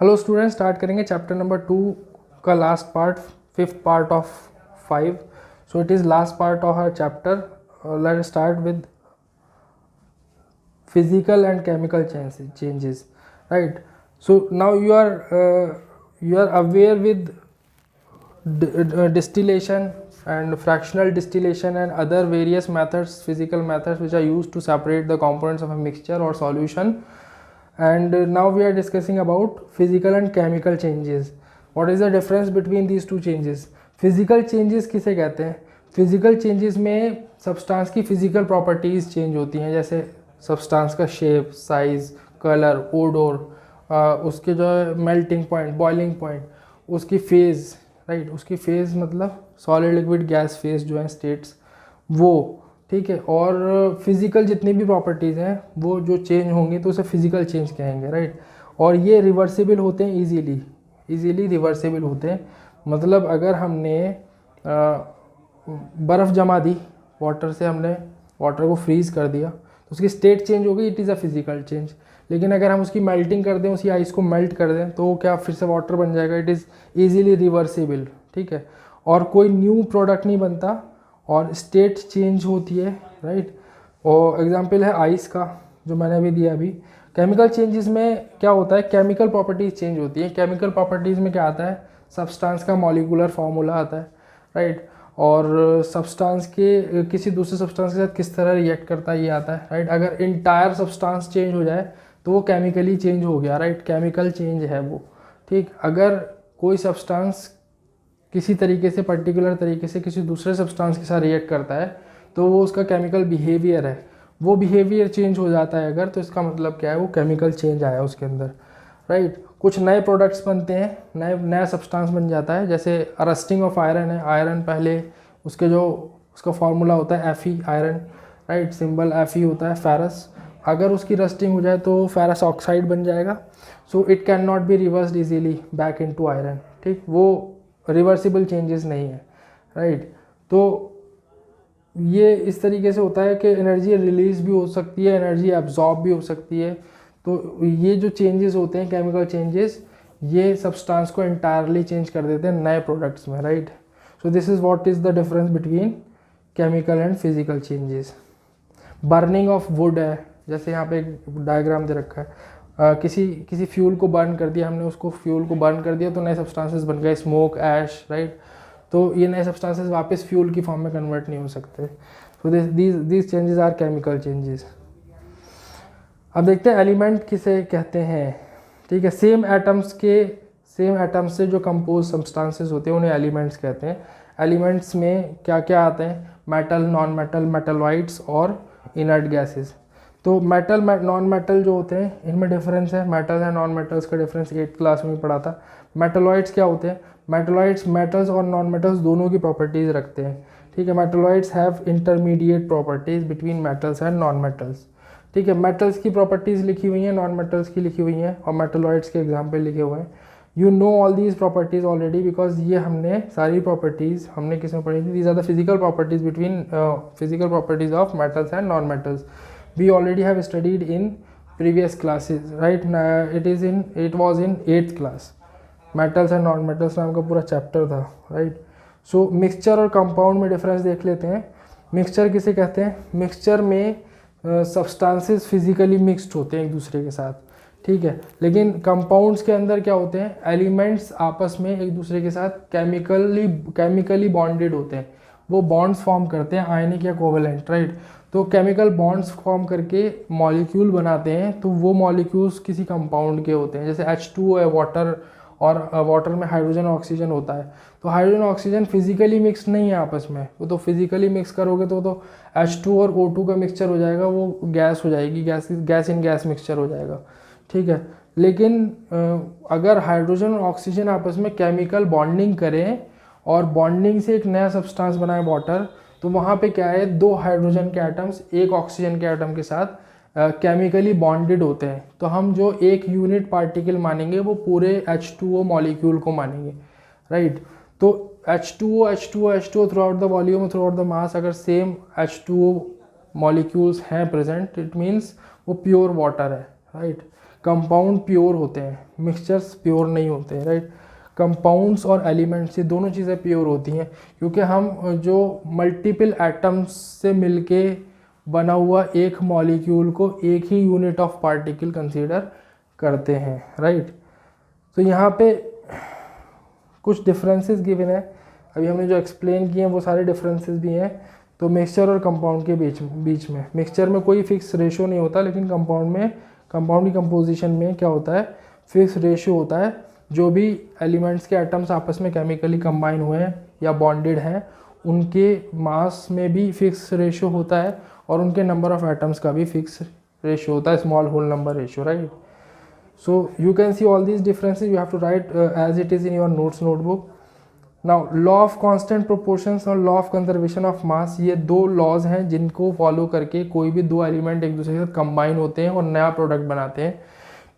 Hello student, start करेंगे chapter number 2 का last part, fifth part of 5. So it is last part of our chapter. Let start with physical and chemical changes, right? So now you are aware with distillation and fractional distillation and other various methods, physical methods, which are used to separate the components of a mixture or solution. And now we are discussing about physical and chemical changes. What is the difference between these two changes? Physical changes किसे कहते हैं? Physical changes में substance की physical properties change होती हैं, जैसे substance का shape, size, colour, odour, उसके जो है मेल्टिंग पॉइंट, बॉइलिंग पॉइंट, उसकी फेज़, राइट, उसकी फेज़ मतलब सॉलिड लिक्विड गैस फेज़ जो है स्टेट्स, वो ठीक है. और फिज़िकल जितनी भी प्रॉपर्टीज़ हैं वो जो चेंज होंगी तो उसे फिज़िकल चेंज कहेंगे, राइट. और ये रिवर्सिबल होते हैं, इजीली रिवर्सिबल होते हैं. मतलब अगर हमने बर्फ़ जमा दी वाटर से, हमने वाटर को फ्रीज़ कर दिया तो उसकी स्टेट चेंज हो गई, it is a physical change. लेकिन अगर हम उसकी मेल्टिंग कर दें, उसी आइस को मेल्ट कर दें, तो क्या फिर से वाटर बन जाएगा, इट इज़ ईजीली रिवर्सिबल, ठीक है. और कोई न्यू प्रोडक्ट नहीं बनता और स्टेट चेंज होती है, राइट. और एग्जांपल है आइस का जो मैंने अभी दिया. अभी केमिकल चेंजेस में क्या होता है, केमिकल प्रॉपर्टीज़ चेंज होती है. केमिकल प्रॉपर्टीज़ में क्या आता है, सब्सटेंस का मॉलिक्यूलर फार्मूला आता है, राइट. और सब्सटेंस के किसी दूसरे सब्सटेंस के साथ किस तरह रिएक्ट करता है ये आता है, राइट. अगर इंटायर सब्सटेंस चेंज हो जाए तो वो केमिकली चेंज हो गया, राइट, केमिकल चेंज है वो, ठीक. अगर कोई सब्सटेंस किसी तरीके से, पर्टिकुलर तरीके से किसी दूसरे सब्सटेंस के साथ रिएक्ट करता है तो वो उसका केमिकल बिहेवियर है, वो बिहेवियर चेंज हो जाता है अगर, तो इसका मतलब क्या है, वो केमिकल चेंज आया उसके अंदर, राइट. कुछ नए प्रोडक्ट्स बनते हैं, नया सब्सटेंस बन जाता है. जैसे रस्टिंग ऑफ आयरन है, आयरन पहले उसके जो उसका फार्मूला होता है Fe, iron, right, symbol Fe होता है, फेरस. अगर उसकी रस्टिंग हो जाए तो फेरस ऑक्साइड बन जाएगा. So it can not be reversed easily back into iron, ठीक. वो रिवर्सिबल चेंजेस नहीं है, राइट. तो ये इस तरीके से होता है कि एनर्जी रिलीज भी हो सकती है, एनर्जी एब्जॉर्ब भी हो सकती है. तो ये जो चेंजेस होते हैं, केमिकल चेंजेस, ये सब्सटेंस को एंटायरली चेंज कर देते हैं नए प्रोडक्ट्स में, right. So this is what is the difference between chemical and physical changes. Burning of would है, जैसे यहाँ पे एक डायग्राम दे रखा है. किसी फ्यूल को बर्न कर दिया हमने, उसको फ्यूल को बर्न कर दिया तो नए सब्सटेंसेस बन गए, स्मोक, ऐश, राइट. तो ये नए सब्सटेंसेस वापस फ्यूल की फॉर्म में कन्वर्ट नहीं हो सकते. So these changes are chemical changes. अब देखते हैं एलिमेंट किसे कहते हैं, ठीक है. सेम एटम्स से जो कंपोज सब्सटेंसेस होते हैं उन्हें एलिमेंट्स कहते हैं. एलिमेंट्स में क्या क्या आते हैं, मेटल, नॉन मेटल, मेटलॉइड्स और इनर्ट गैसेस. तो मेटल, नॉन मेटल जो होते हैं इनमें डिफरेंस है. मेटल एंड नॉन मेटल्स का डिफरेंस 8th क्लास में पढ़ा था. मेटलॉइड्स क्या होते हैं, मेटलॉइड्स मेटल्स और नॉन मेटल्स दोनों की प्रॉपर्टीज़ रखते हैं, ठीक है. Metalloids have intermediate properties between metals and non metals, ठीक है. मेटल्स की प्रॉपर्टीज़ लिखी हुई हैं, नॉन मेटल्स की लिखी हुई हैं, और मेटलॉइड्स के एग्जाम्पल लिखे हुए हैं. You know all these properties already, because ये हमने सारी प्रॉपर्टीज़ हमने किस में पढ़ी थी. These are the physical properties between physical properties of metals and non metals. We already have studied in previous classes, right. It was in 8th class. Metals and non-metals नाम का पूरा चैप्टर था, right. So mixture और compound में difference देख लेते हैं. Mixture किसे कहते हैं, मिक्सचर में सब्सटेंसेस फिजिकली मिक्सड होते हैं एक दूसरे के साथ, ठीक है. लेकिन कंपाउंड्स के अंदर क्या होते हैं, एलिमेंट्स आपस में एक दूसरे के साथ केमिकली बॉन्डेड होते हैं. वो बॉन्ड्स फॉर्म करते हैं, आयनिक या कोवेलेंट, राइट. तो केमिकल बॉन्ड्स फॉर्म करके मॉलिक्यूल बनाते हैं, तो वो मॉलिक्यूल्स किसी कंपाउंड के होते हैं. जैसे H2O है वाटर, और वाटर में हाइड्रोजन और ऑक्सीजन होता है. तो हाइड्रोजन और ऑक्सीजन फिजिकली मिक्स नहीं है आपस में, वो तो फिजिकली मिक्स करोगे तो H2 और O2 का मिक्सचर हो जाएगा, वो गैस हो जाएगी, गैस इन गैस मिक्सचर हो जाएगा, ठीक है. लेकिन अगर हाइड्रोजन और ऑक्सीजन आपस में केमिकल बॉन्डिंग करें और बॉन्डिंग से एक नया सब्सटेंस बनाए वाटर, तो वहाँ पे क्या है, 2 हाइड्रोजन के एटम्स एक ऑक्सीजन के एटम के साथ केमिकली बॉन्डेड होते हैं. तो हम जो एक यूनिट पार्टिकल मानेंगे वो पूरे H2O मॉलिक्यूल को मानेंगे, राइट. तो H2O through out the volume, through out the mass, अगर सेम H2O मॉलिक्यूल्स हैं प्रेजेंट, इट मीन्स वो प्योर वाटर है, राइट. कंपाउंड प्योर होते हैं, मिक्सचर्स प्योर नहीं होते हैं, राइट। कंपाउंड्स और एलिमेंट्स ये दोनों चीज़ें प्योर होती हैं, क्योंकि हम जो मल्टीपल एटम्स से मिलके बना हुआ एक मॉलिक्यूल को एक ही यूनिट ऑफ पार्टिकल कंसीडर करते हैं, राइट। तो यहाँ पे कुछ डिफरेंसेस गिवन है, अभी हमने जो एक्सप्लेन किए हैं वो सारे डिफरेंसेस भी हैं। तो मिक्सचर और कंपाउंड के बीच में मिक्सचर में कोई फिक्स रेशियो नहीं होता, लेकिन कंपाउंड की कंपोजिशन में क्या होता है, फिक्स रेशियो होता है। जो भी एलिमेंट्स के एटम्स आपस में केमिकली कंबाइन हुए हैं या बॉन्डेड हैं, उनके मास में भी फिक्स रेशियो होता है और उनके नंबर ऑफ एटम्स का भी फिक्स रेशियो होता है, small whole number ratio, right. So you can see all these differences, you have to write as it is in your notes notebook. Now law of constant proportions और law of conservation of mass, ये दो laws हैं जिनको follow करके कोई भी दो element एक दूसरे के साथ कंबाइन होते हैं और नया प्रोडक्ट बनाते हैं।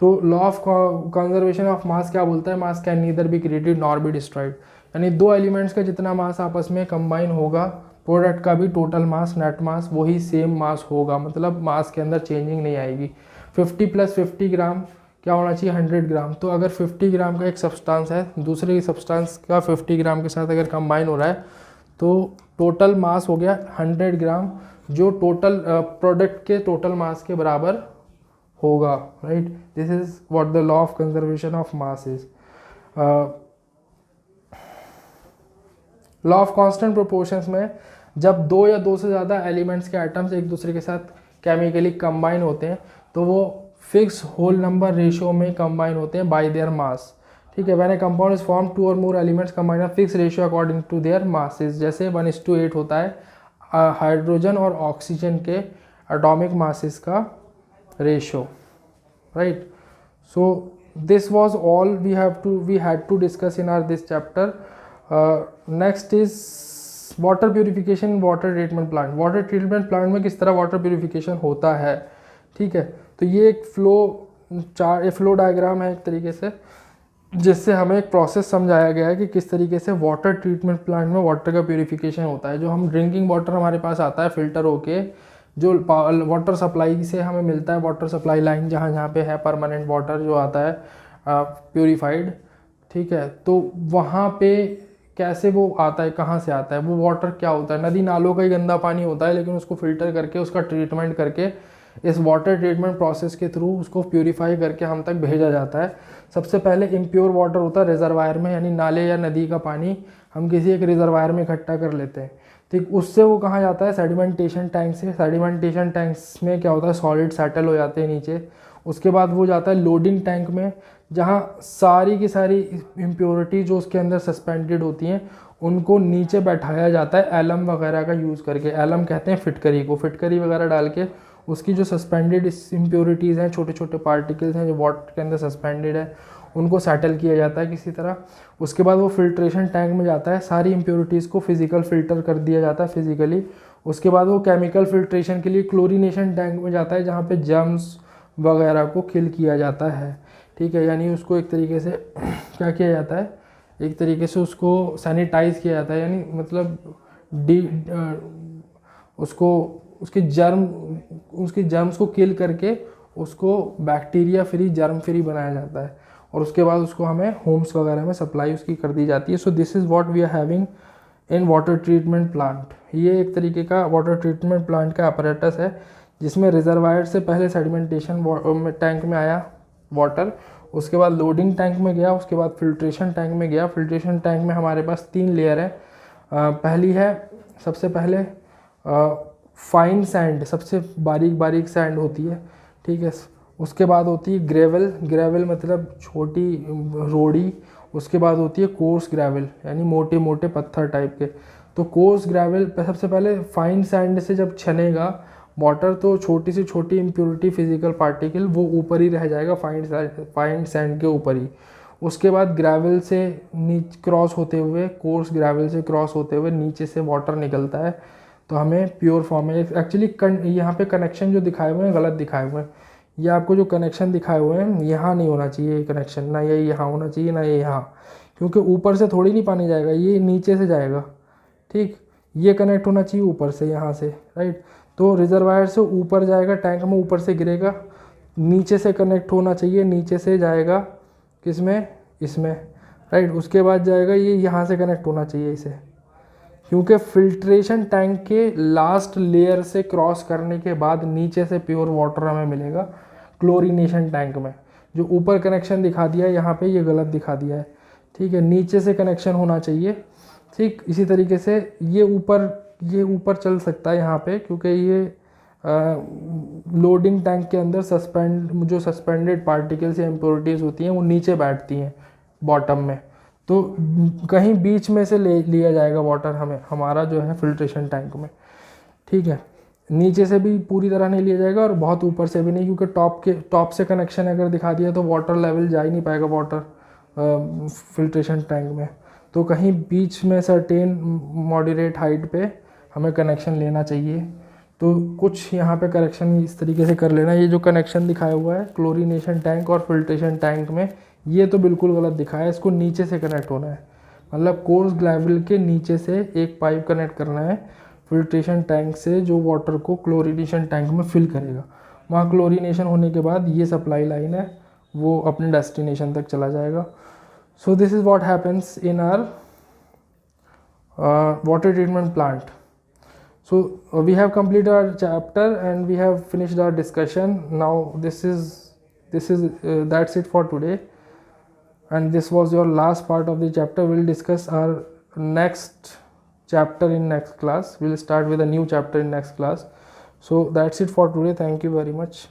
तो law of conservation of mass क्या बोलता है, मास can neither be created nor be destroyed, यानी दो एलिमेंट्स का जितना मास आपस में कंबाइन होगा, प्रोडक्ट का भी टोटल मास, नेट मास वही सेम मास होगा, मतलब मास के अंदर चेंजिंग नहीं आएगी। 50 + 50 ग्राम क्या होना चाहिए, 100 ग्राम। तो अगर 50 ग्राम का एक सब्सटेंस है, दूसरे की सब्सटेंस का 50 ग्राम के साथ अगर कंबाइन हो रहा है, तो टोटल मास हो गया 100 ग्राम, जो टोटल प्रोडक्ट के टोटल मास के बराबर होगा, right. This is what the law of conservation of mass is. Law of constant proportions में जब दो या दो से ज़्यादा एलिमेंट्स के एटम्स एक दूसरे के साथ केमिकली कंबाइन होते हैं, तो वो फिक्स होल नंबर रेशियो में कंबाइन होते हैं बाय देयर मास, ठीक है। When a compound is form, 2 और more elements combine fix ratio according to their masses, जैसे 1:8 होता है हाइड्रोजन और ऑक्सीजन के एटॉमिक मासेस का ratio, right. So this was all we had to discuss in our this chapter. Next is water purification, water treatment plant. Water treatment plant में किस तरह water purification होता है, ठीक है। तो ये एक फ्लो डायग्राम है एक तरीके से, जिससे हमें एक प्रोसेस समझाया गया है कि किस तरीके से वाटर ट्रीटमेंट प्लांट में वाटर का प्यूरिफिकेशन होता है। जो हम ड्रिंकिंग वाटर हमारे पास आता है फिल्टर होके, जो वाटर सप्लाई से हमें मिलता है, वाटर सप्लाई लाइन जहाँ जहाँ पे है परमानेंट वाटर जो आता है प्यूरिफाइड, ठीक है। तो वहाँ पे कैसे वो आता है, कहाँ से आता है, वो वाटर क्या होता है, नदी नालों का ही गंदा पानी होता है, लेकिन उसको फिल्टर करके उसका ट्रीटमेंट करके इस वाटर ट्रीटमेंट प्रोसेस के थ्रू उसको प्यूरिफाई करके हम तक भेजा जाता है। सबसे पहले इम्प्योर वाटर होता है रिजर्वायर में, यानी नाले या नदी का पानी हम किसी एक रिजर्वायर में इकट्ठा कर लेते हैं, ठीक। उससे वो कहाँ जाता है, सेडिमेंटेशन टैंक से। सेडिमेंटेशन टैंक्स में क्या होता है, सॉलिड सेटल हो जाते हैं नीचे। उसके बाद वो जाता है लोडिंग टैंक में, जहाँ सारी की सारी इम्प्योरिटी जो उसके अंदर सस्पेंडेड होती हैं उनको नीचे बैठाया जाता है एलम वगैरह का यूज़ करके। एलम कहते हैं फिटकरी को, फिटकरी वगैरह डाल के उसकी जो सस्पेंडेड इम्प्योरिटीज़ हैं, छोटे छोटे पार्टिकल्स हैं जो वाटर के अंदर सस्पेंडेड है, उनको सेटल किया जाता है किसी तरह। उसके बाद वो फिल्ट्रेशन टैंक में जाता है, सारी इम्प्योरिटीज़ को फिजिकल फ़िल्टर कर दिया जाता है फिजिकली। उसके बाद वो केमिकल फिल्ट्रेशन के लिए क्लोरीनेशन टैंक में जाता है, जहाँ पे जर्म्स वगैरह को किल किया जाता है, ठीक है। यानी उसको एक तरीके से क्या किया जाता है, एक तरीके से उसको सैनिटाइज किया जाता है, यानी मतलब उसको उसके जर्म्स को किल करके उसको बैक्टीरिया फ्री, जर्म फ्री बनाया जाता है, और उसके बाद उसको हमें होम्स वगैरह में सप्लाई उसकी कर दी जाती है। So this is what we are having in water treatment plant. ये एक तरीके का वाटर ट्रीटमेंट प्लांट का अपरेटस है, जिसमें रिजर्वायर से पहले सेडिमेंटेशन टैंक में आया वाटर, उसके बाद लोडिंग टैंक में गया, उसके बाद फिल्ट्रेशन टैंक में गया। फिल्ट्रेशन टैंक में हमारे पास 3 लेयर है। पहली है सबसे पहले फाइन सैंड, सबसे बारीक बारीक सैंड होती है, ठीक है। उसके बाद होती है ग्रेवल मतलब छोटी रोड़ी। उसके बाद होती है कोर्स ग्रेवल, यानी मोटे मोटे पत्थर टाइप के। तो कोर्स ग्रेवल सबसे पहले फाइन सैंड से जब छनेगा वाटर, तो छोटी से छोटी इम्प्योरिटी फिजिकल पार्टिकल वो ऊपर ही रह जाएगा, फाइन सैंड के ऊपर ही। उसके बाद ग्रेवल से नीचे क्रॉस होते हुए, कोर्स ग्रेवल से क्रॉस होते हुए नीचे से वाटर निकलता है, तो हमें प्योर फॉर्म में। एक्चुअली यहाँ पे कनेक्शन जो दिखाए हुए हैं गलत दिखाए हुए हैं। ये आपको जो कनेक्शन दिखाए हुए हैं यहाँ नहीं होना चाहिए ये कनेक्शन, ना ये यहाँ होना चाहिए ना ये यहाँ, क्योंकि ऊपर से थोड़ी नहीं पानी जाएगा, ये नीचे से जाएगा, ठीक। ये कनेक्ट होना चाहिए ऊपर से, यहाँ से, राइट। तो रिजर्वायर से ऊपर जाएगा, टैंक में ऊपर से गिरेगा, नीचे से कनेक्ट होना चाहिए, नीचे से जाएगा किस में, इसमें, राइट। उसके बाद जाएगा ये यहाँ से कनेक्ट होना चाहिए इसे, क्योंकि फिल्ट्रेशन टैंक के लास्ट लेयर से क्रॉस करने के बाद नीचे से प्योर वाटर हमें मिलेगा क्लोरीनेशन टैंक में। जो ऊपर कनेक्शन दिखा दिया है यहाँ पे ये गलत दिखा दिया है, ठीक है। नीचे से कनेक्शन होना चाहिए, ठीक। इसी तरीके से ये ऊपर चल सकता है यहाँ पे, क्योंकि ये लोडिंग टैंक के अंदर जो सस्पेंडेड पार्टिकल्स या इम्प्योरिटीज़ होती हैं वो नीचे बैठती हैं बॉटम में, तो कहीं बीच में से लिया जाएगा वाटर हमारा जो है फिल्ट्रेशन टैंक में, ठीक है। नीचे से भी पूरी तरह नहीं लिया जाएगा और बहुत ऊपर से भी नहीं, क्योंकि टॉप से कनेक्शन अगर दिखा दिया तो वाटर लेवल जा ही नहीं पाएगा वाटर फिल्ट्रेशन टैंक में। तो कहीं बीच में सर्टेन मॉडरेट हाइट पे हमें कनेक्शन लेना चाहिए। तो कुछ यहाँ पे कनेक्शन इस तरीके से कर लेना। ये जो कनेक्शन दिखाया हुआ है क्लोरीनेशन टैंक और फिल्ट्रेशन टैंक में, ये तो बिल्कुल गलत दिखाया है। इसको नीचे से कनेक्ट होना है, मतलब कोर्स लेवल के नीचे से एक पाइप कनेक्ट करना है फिल्ट्रेशन टैंक से, जो वाटर को क्लोरीनेशन टैंक में फिल करेगा। वहाँ क्लोरीनेशन होने के बाद ये सप्लाई लाइन है वो अपने डेस्टिनेशन तक चला जाएगा। So this is what happens in our water treatment plant. So we have completed our chapter and we have finished our discussion. Now this is that's it for today, and this was your last part of the chapter. We'll discuss our next chapter in next class. We'll start with a new chapter in next class. So that's it for today. Thank you very much.